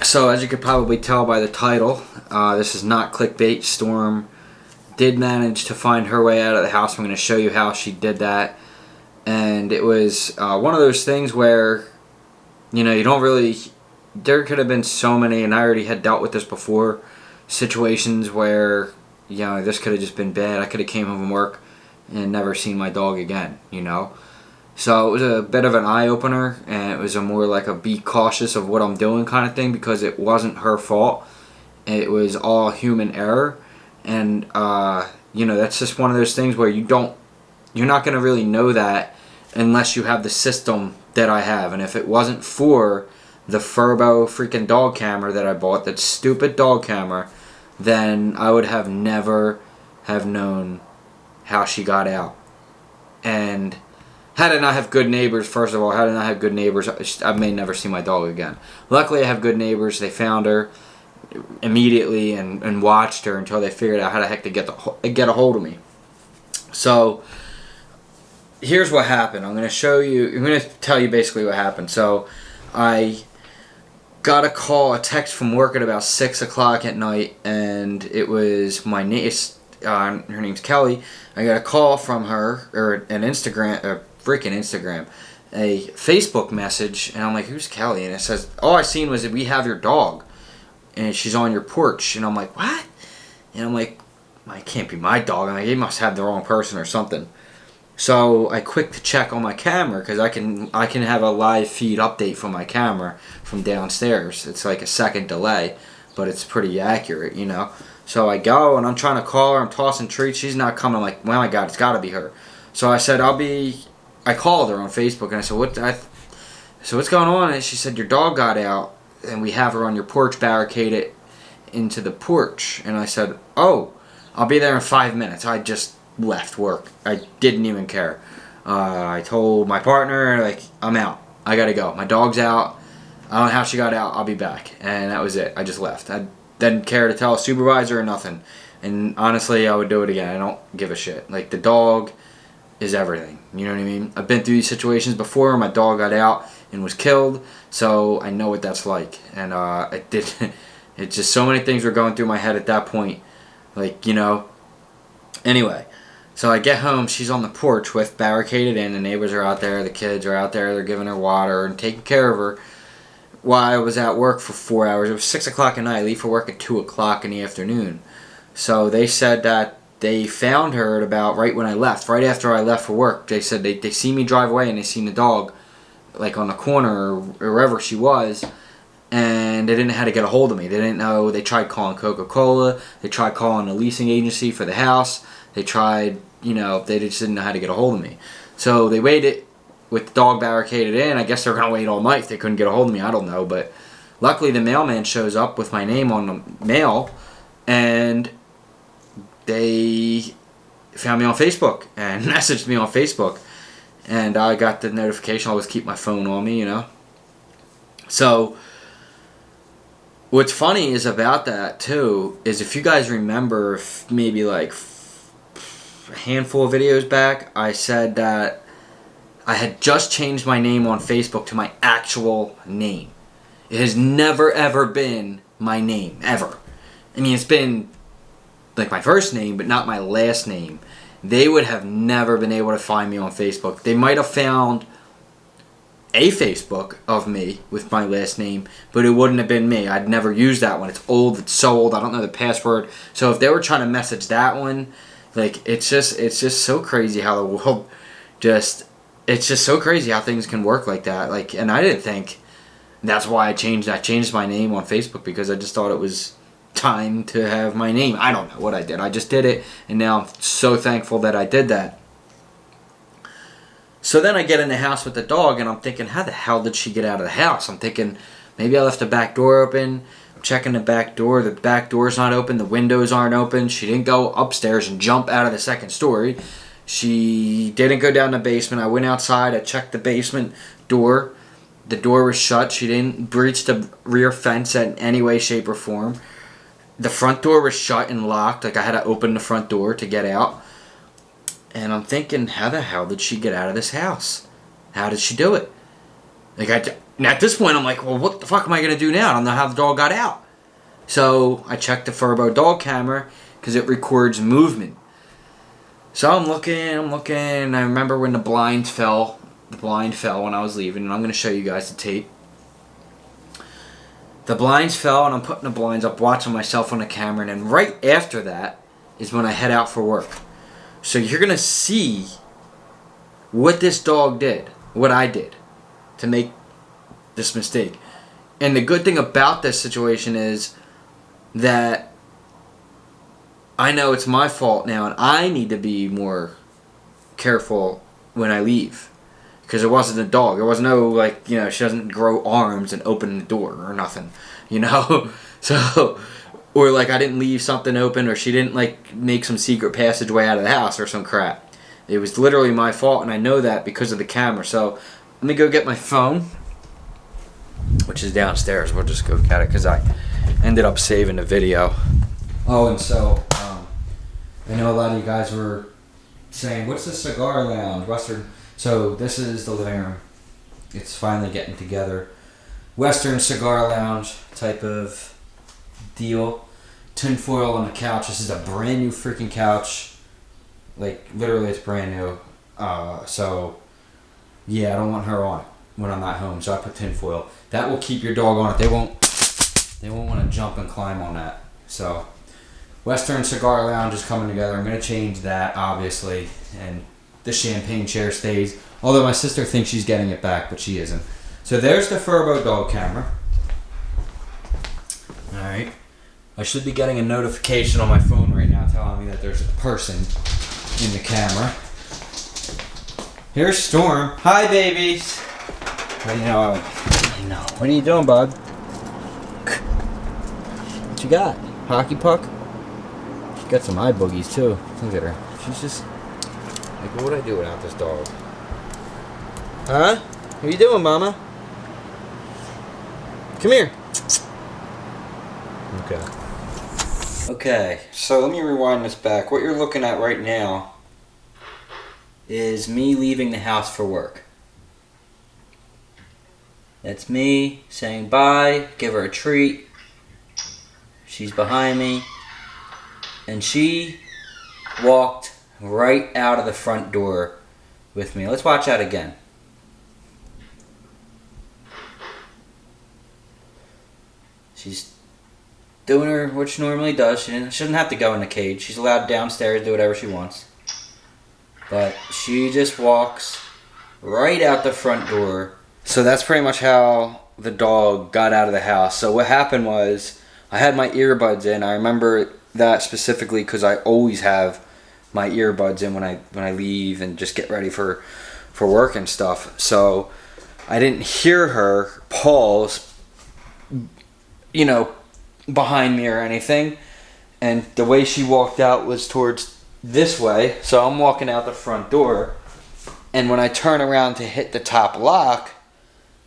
So as you could probably tell by the title, this is not clickbait. Storm did manage to find her way out of the house. I'm going to show you how she did that. And it was one of those things where, you know, you don't really... There could have been so many, and I already had dealt with this before, situations where, you know, this could have just been bad. I could have came home from work and never seen my dog again, you know. So it was a bit of an eye-opener, and it was a more like a be cautious of what I'm doing kind of thing, because it wasn't her fault. It was all human error. And, you know, that's just one of those things where you're not going to really know that unless you have the system that I have. And if it wasn't for the Furbo freaking dog camera that I bought, that stupid dog camera, then I would have never have known how she got out. And had I not have good neighbors, first of all, had I not have good neighbors, I may never see my dog again. Luckily, I have good neighbors. They found her immediately and watched her until they figured out how the heck to get a hold of me. So here's what happened. I'm going to tell you basically what happened. So I got a text from work at about 6 o'clock at night, and it was my niece. Her name's Kelly. I got a call from her, or an Instagram, a Facebook message, and I'm like, who's Kelly? And it says, all I seen was that we have your dog, and she's on your porch. And I'm like, what? And I'm like, it can't be my dog. I'm like, he must have the wrong person or something. So I quick to check on my camera, because I can have a live feed update from my camera from downstairs. It's like a second delay, but it's pretty accurate, you know. So I go, and I'm trying to call her. I'm tossing treats. She's not coming. I'm like, well, my God, it's got to be her. So I said, I called her on Facebook, and I said, what's going on? And she said, your dog got out, and we have her on your porch, barricaded into the porch. And I said, oh, I'll be there in 5 minutes. I just left work. I didn't even care. I told my partner, like, I'm out. I got to go. My dog's out. I don't know how she got out. I'll be back. And that was it. I just left. I didn't care to tell a supervisor or nothing. And honestly, I would do it again. I don't give a shit. Like, the dog is everything. You know what I mean? I've been through these situations before. My dog got out and was killed, so I know what that's like. And it's just so many things were going through my head at that point. Like, you know. Anyway, so I get home. She's on the porch with barricaded in. The neighbors are out there. The kids are out there. They're giving her water and taking care of her. While I was at work for 4 hours. It was 6 o'clock at night. I leave for work at 2 o'clock in the afternoon. So they said that they found her at about right when I left. Right after I left for work, they said they see me drive away, and they seen the dog like on the corner or wherever she was, and they didn't know how to get a hold of me. They didn't know. They tried calling Coca-Cola. They tried calling a leasing agency for the house. They tried, you know, they just didn't know how to get a hold of me. So they waited with the dog barricaded in. I guess they're going to wait all night if they couldn't get a hold of me. I don't know. But luckily the mailman shows up with my name on the mail, and they found me on Facebook and messaged me on Facebook. And I got the notification. I always keep my phone on me, you know. So what's funny is about that, too, is if you guys remember maybe like a handful of videos back, I said that I had just changed my name on Facebook to my actual name. It has never, ever been my name, ever. I mean, it's been like my first name, but not my last name. They would have never been able to find me on Facebook. They might have found a Facebook of me with my last name, but it wouldn't have been me. I'd never used that one. It's old. It's so old. I don't know the password. So if they were trying to message that one, like, it's just so crazy how the world it's just so crazy how things can work like that. Like, and I didn't think that's why I changed my name on Facebook, because I just thought it was time to have my name. I don't know what I did. I just did it, and now I'm so thankful that I did that. So then I get in the house with the dog, and I'm thinking, how the hell did she get out of the house? I'm thinking, maybe I left the back door open. I'm checking the back door. The back door's not open. The windows aren't open. She didn't go upstairs and jump out of the second story. She didn't go down the basement. I went outside. I checked the basement door. The door was shut. She didn't breach the rear fence in any way, shape, or form. The front door was shut and locked. Like, I had to open the front door to get out. And I'm thinking, how the hell did she get out of this house? How did she do it? Like, And at this point, I'm like, well, what the fuck am I going to do now? I don't know how the dog got out. So I checked the Furbo dog camera because it records movement. So I'm looking, and I remember when the blind fell. The blind fell when I was leaving, and I'm going to show you guys the tape. The blinds fell, and I'm putting the blinds up, watching myself on the camera, and then right after that is when I head out for work. So you're going to see what this dog did, what I did to make this mistake. And the good thing about this situation is that I know it's my fault now, and I need to be more careful when I leave. Because it wasn't a dog. There was no, like, you know, she doesn't grow arms and open the door or nothing, you know? So, or like I didn't leave something open, or she didn't, like, make some secret passageway out of the house or some crap. It was literally my fault, and I know that because of the camera. So, let me go get my phone, which is downstairs. We'll just go get it because I ended up saving the video. Oh, and so, I know a lot of you guys were saying, what's the cigar lounge? Western. So this is the living room. It's finally getting together. Western cigar lounge type of deal. Tinfoil on the couch. This is a brand new freaking couch. Like, literally it's brand new. So, yeah, I don't want her on it when I'm not home. So I put tinfoil. That will keep your dog on it. They won't want to jump and climb on that. So, Western cigar lounge is coming together. I'm going to change that, obviously. And the champagne chair stays. Although my sister thinks she's getting it back, but she isn't. So there's the Furbo dog camera. Alright. I should be getting a notification on my phone right now telling me that there's a person in the camera. Here's Storm. Hi, babies. I know. What are you doing, bud? What you got? Hockey puck? She got some eye boogies, too. Look at her. She's just... like, what would I do without this dog? Huh? What are you doing, Mama? Come here. Okay, so let me rewind this back. What you're looking at right now is me leaving the house for work. That's me saying bye, give her a treat. She's behind me. And she walked right out of the front door with me. Let's watch that again. She's doing her what she normally does. She shouldn't have to go in the cage. She's allowed downstairs to do whatever she wants. But she just walks right out the front door. So that's pretty much how the dog got out of the house. So what happened was I had my earbuds in. I remember that specifically because I always have my earbuds in when I leave and just get ready for work and stuff. So I didn't hear her pause, you know, behind me or anything. And the way she walked out was towards this way. So I'm walking out the front door. And when I turn around to hit the top lock,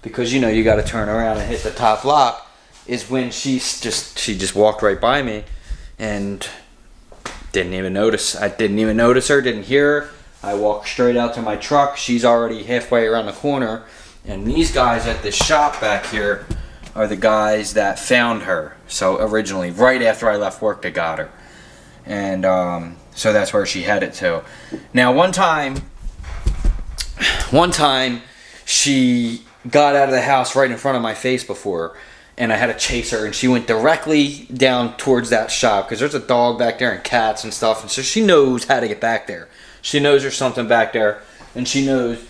because you know you got to turn around and hit the top lock, is when she just walked right by me and didn't even notice. I didn't even notice her, didn't hear her. I walked straight out to my truck. She's already halfway around the corner. And these guys at this shop back here are the guys that found her. So originally, right after I left work, they got her. And so that's where she headed to. Now, one time, she got out of the house right in front of my face before, and I had to chase her, and she went directly down towards that shop because there's a dog back there and cats and stuff, and so she knows how to get back there. She knows there's something back there, and she knows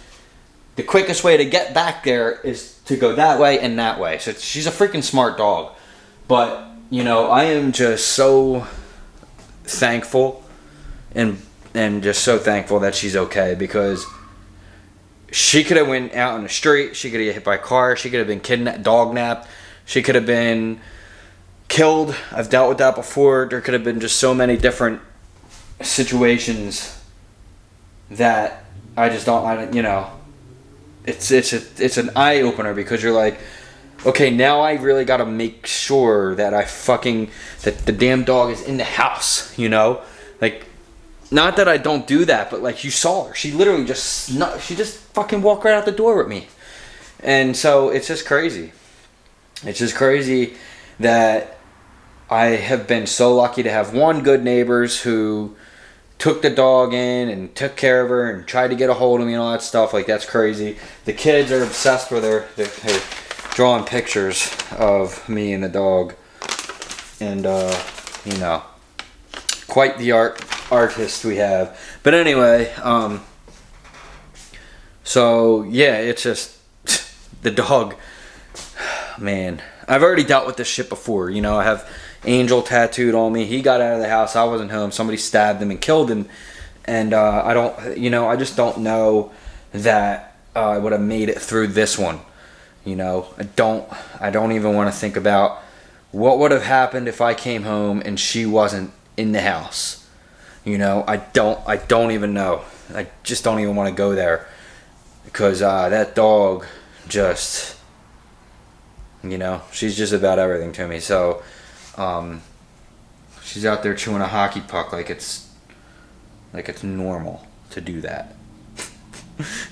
the quickest way to get back there is to go that way and that way. So she's a freaking smart dog. But, you know, I am just so thankful and just so thankful that she's okay, because she could have went out on the street. She could have hit by a car. She could have been kidnapped, dog napped. She could have been killed. I've dealt with that before. There could have been just so many different situations that I just don't like, you know. It's an eye opener, because you're like, okay, now I really got to make sure that that the damn dog is in the house, you know? Like, not that I don't do that, but like, you saw her. She literally just fucking walked right out the door with me. And so it's just crazy. It's just crazy that I have been so lucky to have one, good neighbors who took the dog in and took care of her and tried to get a hold of me and all that stuff. Like, that's crazy. The kids are obsessed with her. They're drawing pictures of me and the dog. And, you know, quite the artist we have. But anyway, so yeah, it's just the dog, man. I've already dealt with this shit before. You know, I have Angel tattooed on me. He got out of the house. I wasn't home. Somebody stabbed him and killed him. And I don't, you know, I just don't know that I would have made it through this one. You know, I don't even want to think about what would have happened if I came home and she wasn't in the house. You know, I don't even know. I just don't even want to go there, because that dog just, you know, she's just about everything to me. So she's out there chewing a hockey puck like it's normal to do that.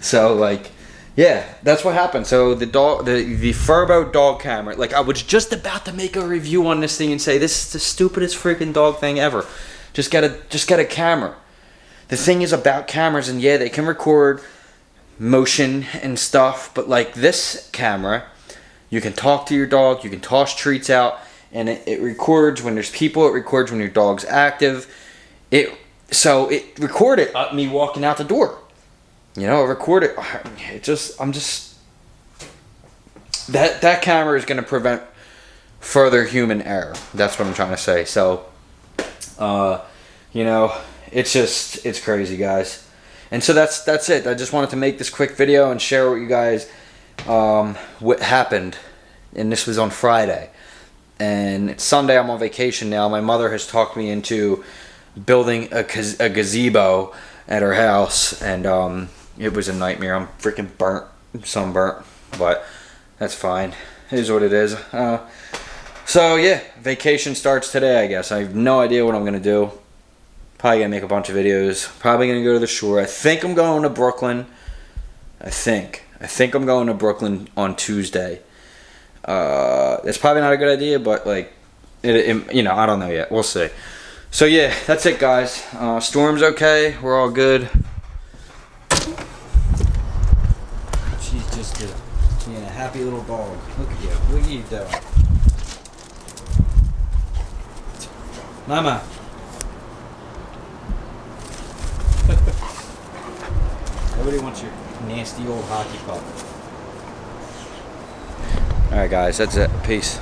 So, like, yeah, that's what happened. So the Furbo dog camera, like, I was just about to make a review on this thing and say this is the stupidest freaking dog thing ever. Just get a camera. The thing is about cameras, and yeah, they can record motion and stuff, but like this camera, you can talk to your dog, you can toss treats out, and it records when there's people, it records when your dog's active. It recorded me walking out the door. You know, it recorded. That camera is going to prevent further human error. That's what I'm trying to say. So, you know, it's crazy, guys. And so that's it. I just wanted to make this quick video and share with you guys what happened. And this was on Friday. And it's Sunday. I'm on vacation now. My mother has talked me into building a gazebo at her house, and it was a nightmare. I'm freaking sunburnt, but that's fine. It is what it is. So yeah, vacation starts today, I guess. I have no idea what I'm gonna do. Probably gonna make a bunch of videos. Probably gonna go to the shore. I think I'm going to Brooklyn. I think I'm going to Brooklyn on Tuesday. It's probably not a good idea, but like, you know, I don't know yet. We'll see. So yeah, that's it, guys. Storm's okay. We're all good. She's just a happy little dog. Look at you. What are you doing? Mama. Nobody wants your nasty old hockey puck. Alright, guys, that's it. Peace.